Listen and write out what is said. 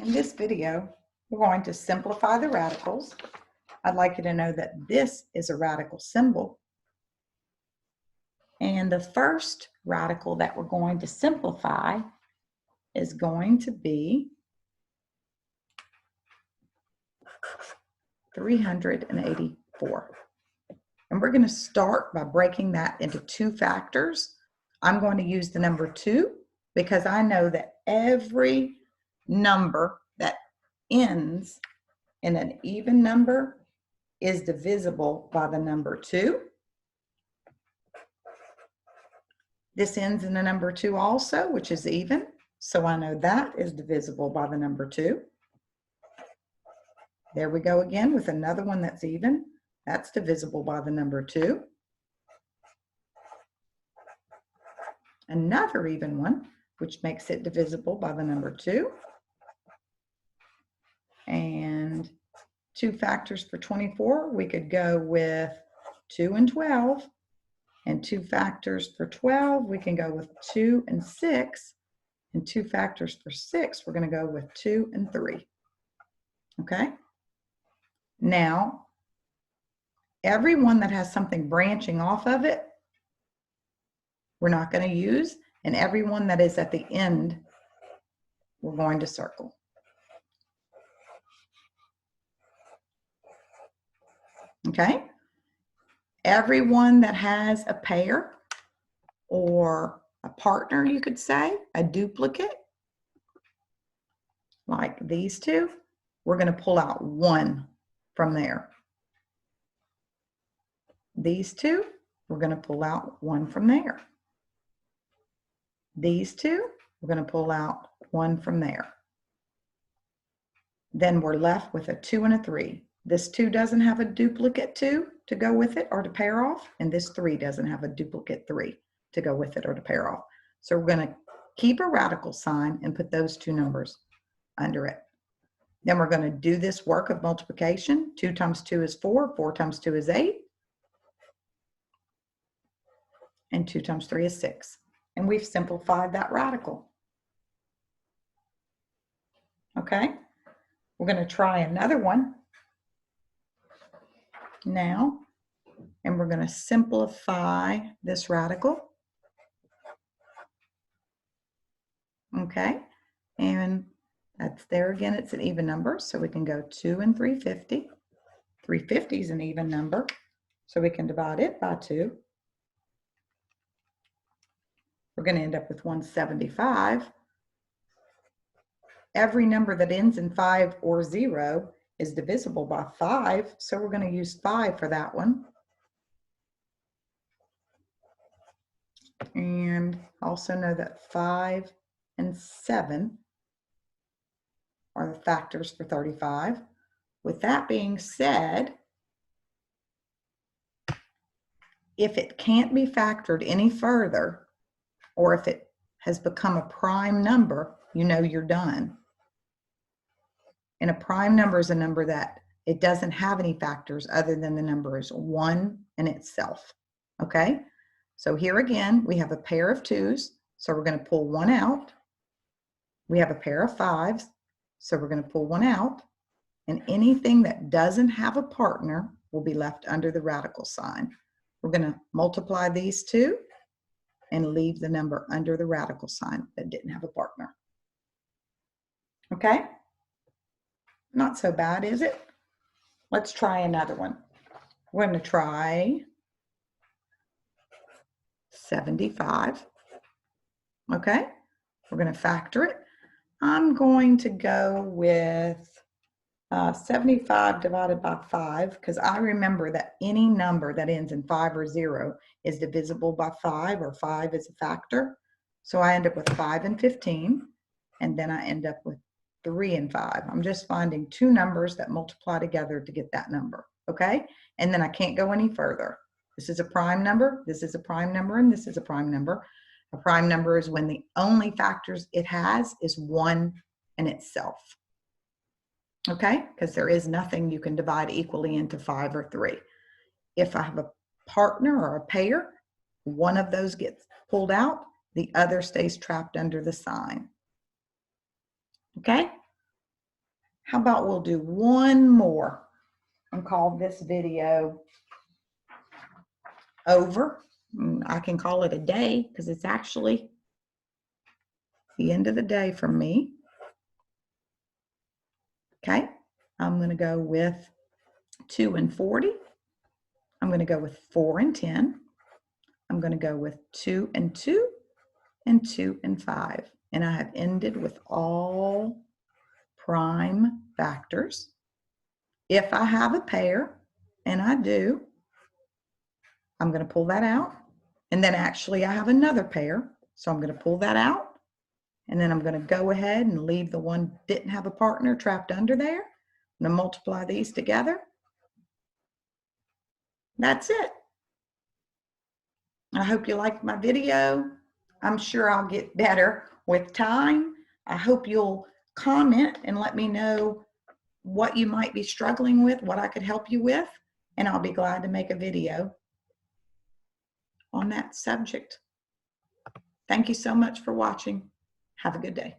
In this video, we're going to simplify the radicals. I'd like you to know that this is a radical symbol. And the first radical that we're going to simplify is going to be 384. And we're going to start by breaking that into two factors. I'm going to use the number 2 because I know that every number that ends in an even number is divisible by the number 2. This ends in the number 2 also, which is even. So I know that is divisible by the number 2. There we go again with another one that's even. That's divisible by the number 2. Another even one, which makes it divisible by the number 2. And two factors for 24, we could go with 2 and 12. And two factors for 12, we can go with 2 and 6. And two factors for 6, we're going to go with 2 and 3. Okay? Now, every one that has something branching off of it, we're not going to use. And every one that is at the end, we're going to circle. Okay? Every one that has a pair or a partner, you could say, a duplicate, like these two, we're going to pull out 1 from there. These two, we're going to pull out 1 from there. These two, we're going to pull out 1 from there. Then we're left with a 2 and a 3. This 2 doesn't have a duplicate 2 to go with it or to pair off, and this 3 doesn't have a duplicate 3 to go with it or to pair off. So we're going to keep a radical sign and put those two numbers under it. Then we're going to do this work of multiplication. 2 times 2 is 4. 4 times 2 is 8. And 2 times 3 is 6. And we've simplified that radical. Okay? We're going to try another one now. And we're going to simplify this radical. Okay? And that's there again. It's an even number. So we can go 2 and 350. 350 is an even number. So we can divide it by 2. We're going to end up with 175. Every number that ends in 5 or 0 is divisible by 5. So we're going to use 5 for that one. And also know that 5 and 7 are the factors for 35. With that being said, if it can't be factored any further, or if it has become a prime number, you know you're done. And a prime number is a number that it doesn't have any factors other than the number is 1 in itself. Okay? So here again, we have a pair of 2s, so we're going to pull 1 out. We have a pair of 5s, so we're going to pull 1 out. And anything that doesn't have a partner will be left under the radical sign. We're going to multiply these two and leave the number under the radical sign that didn't have a partner. Okay? Not so bad, is it? Let's try another one. We're going to try 75. Okay? We're going to factor it. I'm going to go with 75 divided by 5 because I remember that any number that ends in 5 or 0 is divisible by 5, or 5 is a factor. So I end up with 5 and 15, and then I end up with 3 and 5. I'm just finding two numbers that multiply together to get that number, okay? And then I can't go any further. This is a prime number, this is a prime number, and this is a prime number. A prime number is when the only factors it has is 1 in itself. Okay, because there is nothing you can divide equally into 5 or 3. If I have a partner or a pair, one of those gets pulled out, the other stays trapped under the sign. Okay, How about we'll do one more and call this video over. I can call it a day because it's actually the end of the day for me. Okay, I'm going to go with 2 and 40. I'm going to go with 4 and 10. I'm going to go with 2 and 2 and 2 and 5. And I have ended with all prime factors. If I have a pair, and I do, I'm going to pull that out. And then actually I have another pair, so I'm going to pull that out. And then I'm going to go ahead and leave the one didn't have a partner trapped under there. I'm going to multiply these together. That's it. I hope you liked my video. I'm sure I'll get better with time. I hope you'll comment and let me know what you might be struggling with, what I could help you with, and I'll be glad to make a video on that subject. Thank you so much for watching. Have a good day.